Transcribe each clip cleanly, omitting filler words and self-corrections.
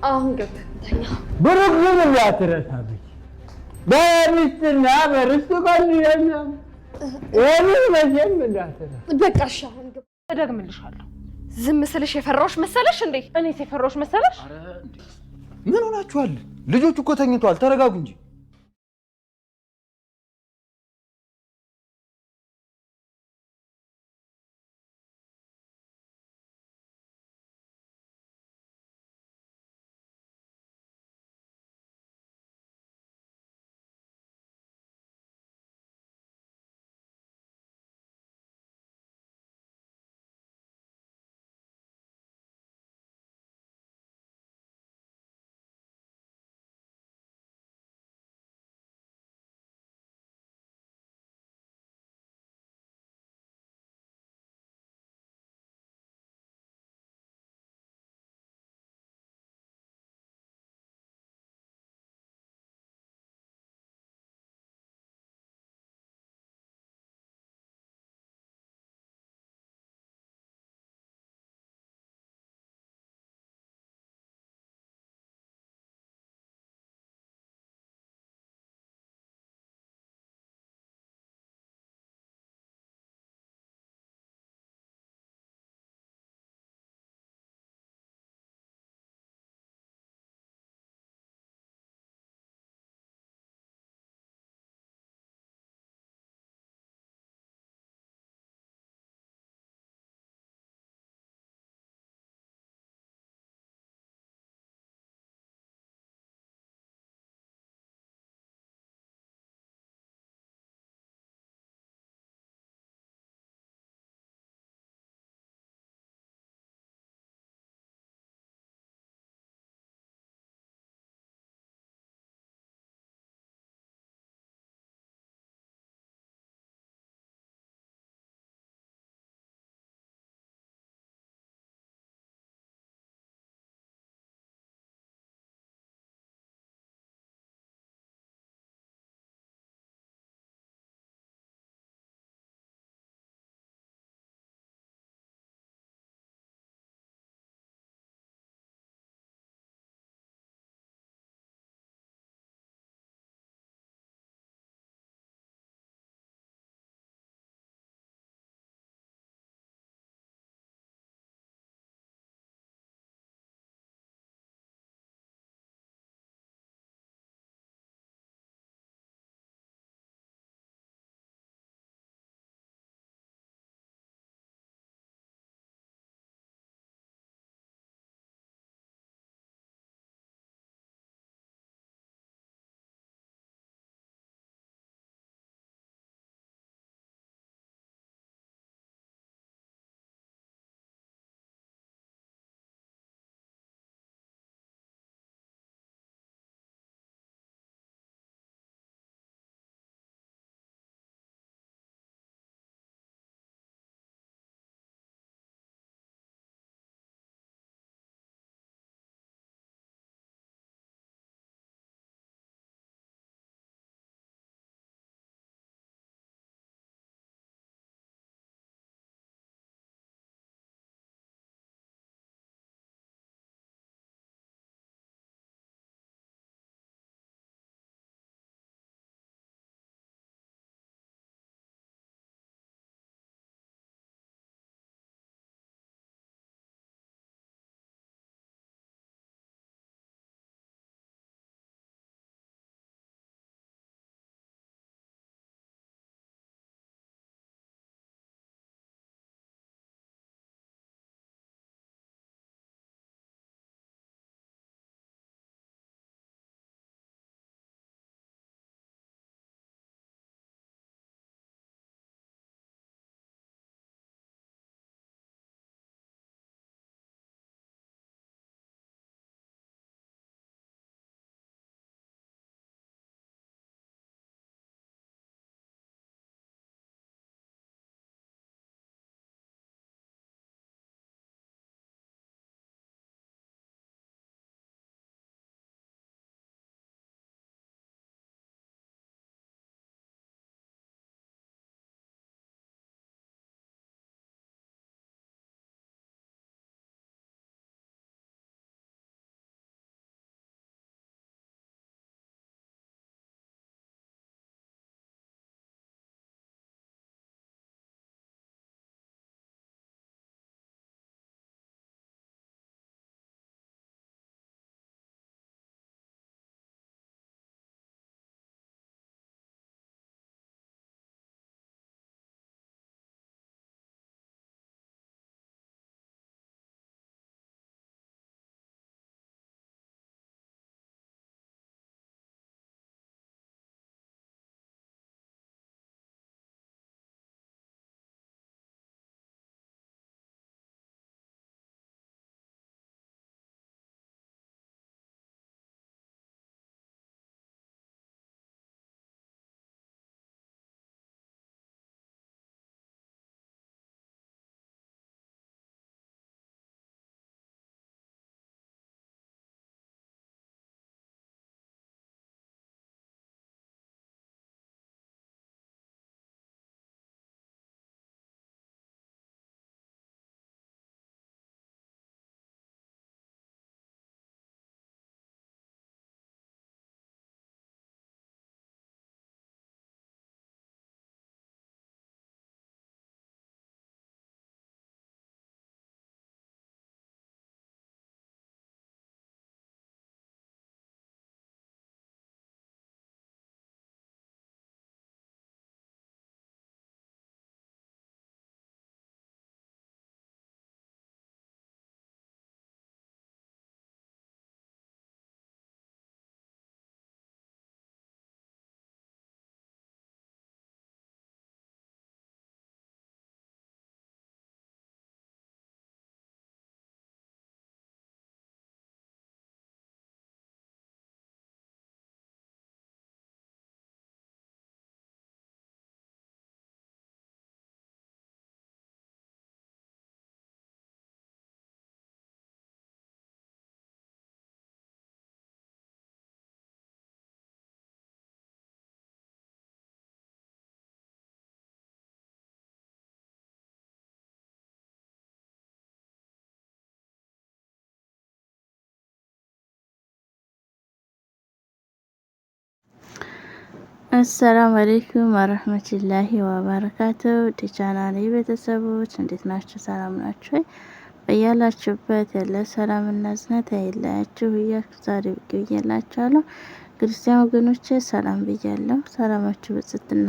አሁን ገብተኛ ብሩክ ምን ያትረሳብኝ በሚስትና በርስቱ ቀልያኛ ወይስ መቼም እንዳትረሳ በቃ እሺ አሁን እደግምልሻለሁ ዝም ስልሽ የፈራሁሽ መሰለሽ እንዴ እኔ የፈራሁሽ መሰለሽ አረ እንዴ ምን ሆናችኋል ልጆቹ እኮ ተኝተዋል ተረጋጉ እንጂ አሰላሙ አለይኩም ወረህመቱላሂ ወበረካቱ። ቻናሌ ቤተሰቦች እንዴት ናችሁ? ሰላም ናችሁ? በያላችሁበት ያለ ሰላምና እዝነት አይለያችሁ እያልኩ ዛሬ ብቅ ብያላችኋለሁ። ክርስቲያን ወገኖቼ ሰላም ብያለሁ። ሰላማችሁ ብጽትና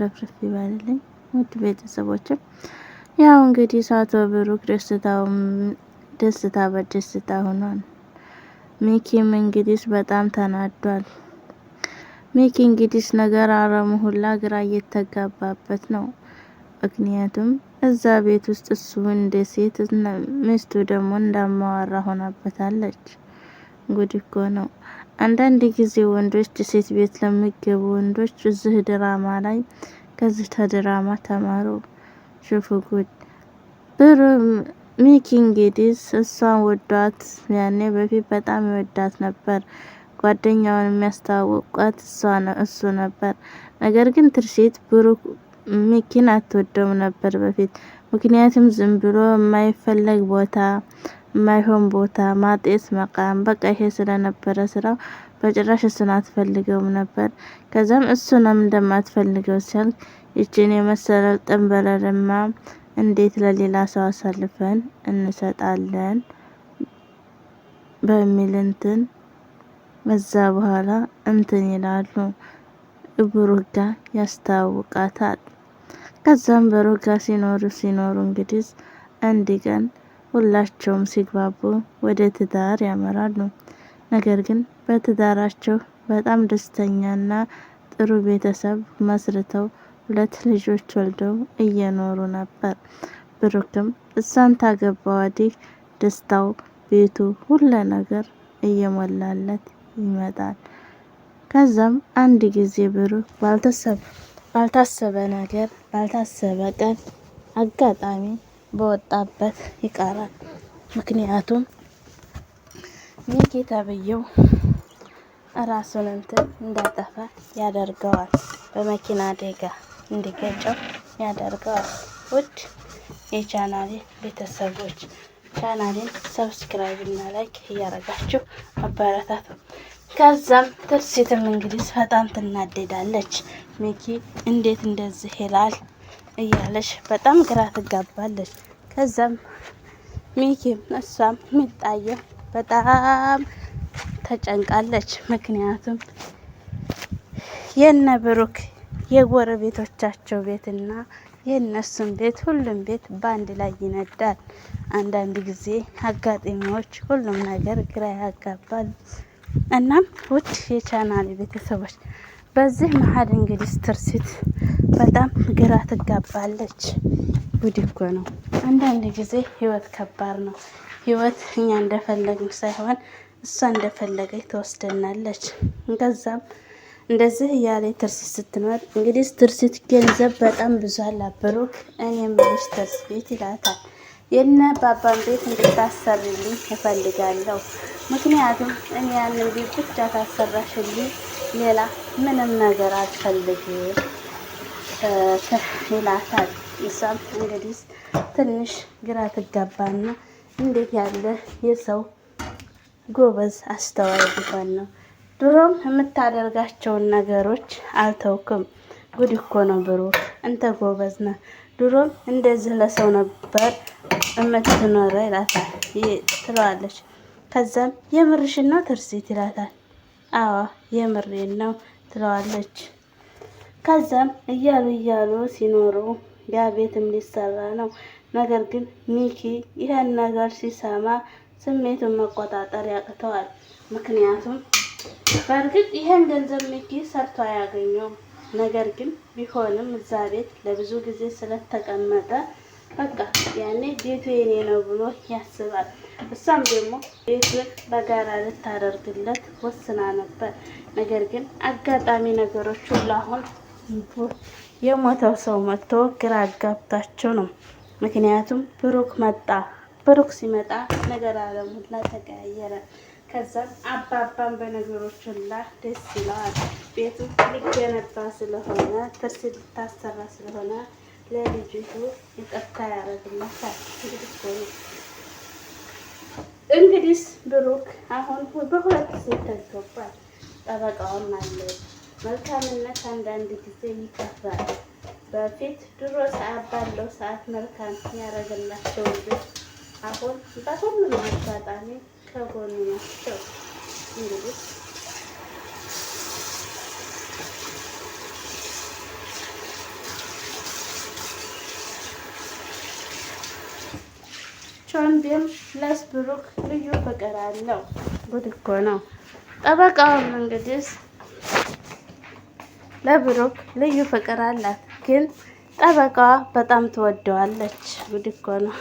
ረፍረፍ ይባልልኝ። ውድ ቤተሰቦችም ያው እንግዲህ አቶ ብሩክ ደስታ በደስታ ሆኗል። ሚኪም እንግዲህ በጣም ተናዷል። ሚኪ እንግዲህ ነገር አረሙ ሁላ ግራ እየተጋባበት ነው። ምክንያቱም እዛ ቤት ውስጥ እሱ እንደ ሴት ሚስቱ ደግሞ እንዳማዋራ ሆናበታለች። ጉድ እኮ ነው። አንዳንድ ጊዜ ወንዶች ሴት ቤት ለሚገቡ ወንዶች እዚህ ድራማ ላይ ከዚህ ተድራማ ተማሩ። ሹፉ ጉድ። ሚኪ እንግዲህ እሷን ወዷት ያኔ በፊት በጣም ይወዳት ነበር። ጓደኛውን የሚያስተዋውቋት እሱ ነበር። ነገር ግን ትርሲት ብሩክ ሚኪን አትወደውም ነበር በፊት። ምክንያቱም ዝም ብሎ የማይፈለግ ቦታ የማይሆን ቦታ ማጤስ መቃም በቃ ይሄ ስለነበረ ስራው በጭራሽ እሱን አትፈልገውም ነበር። ከዛም እሱንም እንደማትፈልገው ሲያል ይችን የመሰለው ጠንበለልማ እንዴት ለሌላ ሰው አሳልፈን እንሰጣለን በሚል እንትን በዛ በኋላ እንትን ይላሉ። ብሩክ ጋር ያስተዋውቃታል። ከዛም ብሩክ ጋር ሲኖሩ እንግዲህ አንድ ቀን ሁላቸውም ሲግባቡ ወደ ትዳር ያመራሉ። ነገር ግን በትዳራቸው በጣም ደስተኛና ጥሩ ቤተሰብ መስርተው 2 ልጆች ወልደው እየኖሩ ነበር። ብሩክም እሷን ታገባ ወዲህ ደስታው ቤቱ ሁሉ ነገር እየሞላለት ይመጣል። ከዛም አንድ ጊዜ ብሩክ ባልታሰበ ነገር ባልታሰበ ቀን አጋጣሚ በወጣበት ይቀራል። ምክንያቱም ሚኪ ተብዬው ራሱን እንትን እንዳጠፋ ያደርገዋል። በመኪና አደጋ እንዲገጨው ያደርገዋል። ውድ የቻናሌ ቤተሰቦች ቻናሌን ሰብስክራይብ እና ላይክ እያረጋችሁ አበረታቱ። ከዛም ትርሲትም እንግዲህ በጣም ትናደዳለች። ሚኪ እንዴት እንደዚህ ይላል እያለች በጣም ግራ ትጋባለች። ከዛም ሚኪም እሷም የሚጣየው በጣም ተጨንቃለች። ምክንያቱም የነ ብሩክ የጎረቤቶቻቸው ቤትና የነሱም ቤት ሁሉም ቤት በአንድ ላይ ይነዳል። አንዳንድ ጊዜ አጋጣሚዎች ሁሉም ነገር ግራ ያጋባል። እናም ውድ የቻናሌ ቤተሰቦች በዚህ መሀል እንግዲህ ትርሲት በጣም ግራ ትጋባለች። ጉድ እኮ ነው። አንዳንድ ጊዜ ህይወት ከባድ ነው። ህይወት እኛ እንደፈለግን ሳይሆን እሷ እንደፈለገች ትወስደናለች። ከዛም እንደዚህ እያለ ትርሲት ስትኖር እንግዲህ ትርሲት ገንዘብ በጣም ብዙ አላት። ብሩክ እኔ የምልሽ ትርሲት ይላታል። የነ ባባን ቤት እንድታሰርልኝ እፈልጋለሁ። ምክንያቱም እኔ ያንን ቤት ብቻ ታሰራሽልኝ ሌላ ምንም ነገር አልፈልግም ይላታል። እሷም እንግዲህ ትንሽ ግራ ትጋባና እንዴት ያለ የሰው ጎበዝ አስተዋይ ቢሆን ነው። ድሮም የምታደርጋቸውን ነገሮች አልተውክም። ጉድ እኮ ነው ብሩክ፣ አንተ ጎበዝ ነህ። ድሮም እንደዚህ ለሰው ነበር እምትኖረው ይላታል ትለዋለች። ከዛም የምርሽን ነው ትርሲት ይላታል። አዎ የምሬን ነው ትለዋለች። ከዛም እያሉ ሲኖሩ ያ ቤትም ሊሰራ ነው። ነገር ግን ሚኪ ይህን ነገር ሲሰማ ስሜቱን መቆጣጠር ያቅተዋል። ምክንያቱም በእርግጥ ይህን ገንዘብ ሚኪ ሰርቶ አያገኘውም። ነገር ግን ቢሆንም እዛ ቤት ለብዙ ጊዜ ስለተቀመጠ በቃ ያኔ ቤቱ የኔ ነው ብሎ ያስባል። እሷም ደግሞ ቤቱን በጋራ ልታደርግለት ወስና ነበር። ነገር ግን አጋጣሚ ነገሮች ሁሉ አሁን የሞተው ሰው መጥቶ ግራ አጋብቷቸው ነው። ምክንያቱም ብሩክ መጣ። ብሩክ ሲመጣ ነገር አለሙላ ተቀያየረ። ከዛም አባባን በነገሮች ሁላ ደስ ይለዋል። ቤቱ ሊገነባ ስለሆነ ትርሲት ልታሰራ ስለሆነ ለልጅቱ ይቅርታ ያደርግላታል። እንግዲህ ብሩክ አሁን በሁለት ሴት ተገባል። ጠበቃውን አለ መልካምነት አንዳንድ ጊዜ ይከፋል። በፊት ድሮ ሰዓት ባለው ሰዓት መልካም ያደረገላቸው ልጆች አሁን በሁሉም አጋጣሚ ከጎኑ ናቸው። እንግዲህ ቾንቤም ለብሩክ ልዩ ፍቅር አለው። ጉድ እኮ ነው። ጠበቃውም እንግዲህ ለብሩክ ልዩ ፍቅር አላት፣ ግን ጠበቃዋ በጣም ትወደዋለች። ጉድ እኮ ነው።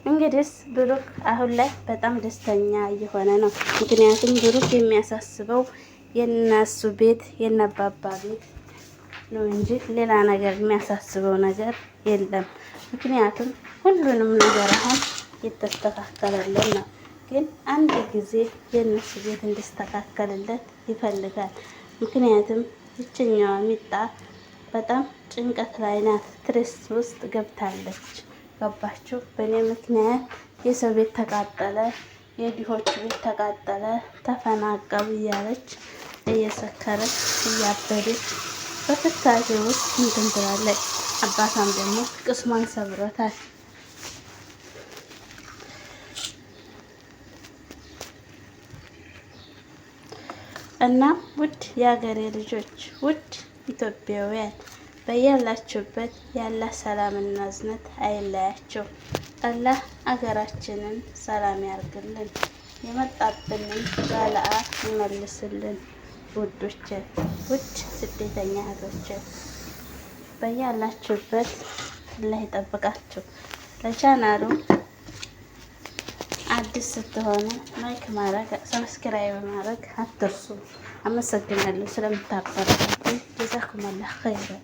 እንግዲህ ብሩክ አሁን ላይ በጣም ደስተኛ እየሆነ ነው። ምክንያቱም ብሩክ የሚያሳስበው የነሱ ቤት የነባባ ቤት ነው እንጂ ሌላ ነገር የሚያሳስበው ነገር የለም። ምክንያቱም ሁሉንም ነገር አሁን የተስተካከለልን ነው። ግን አንድ ጊዜ የነሱ ቤት እንዲስተካከልለት ይፈልጋል። ምክንያቱም ይችኛዋ ሚጣ በጣም ጭንቀት ላይ ናት። ትሬስ ውስጥ ገብታለች። ገባችሁ? በእኔ ምክንያት የሰው ቤት ተቃጠለ፣ የድሆች ቤት ተቃጠለ፣ ተፈናቀሉ እያለች እየሰከረች እያበደች በትካዜ ውስጥ እንትን ትላለች። አባቷም ደግሞ ቅስሟን ሰብሮታል። እና ውድ የሀገሬ ልጆች፣ ውድ ኢትዮጵያውያን በያላችሁበት ያለ ሰላምና እዝነት አይለያቸው። አላህ አገራችንን ሰላም ያርግልን፣ የመጣብንን ባለአ ይመልስልን። ውዶቼ፣ ውድ ስደተኛ እህቶቼ በያላችሁበት አላህ ይጠብቃችሁ። ለቻናሉ አዲስ ስትሆኑ ላይክ ማድረግ፣ ሰብስክራይብ ማድረግ አትርሱ። አመሰግናለሁ ስለምታበረታቱ። ጀዛኩሙላህ ኸይረን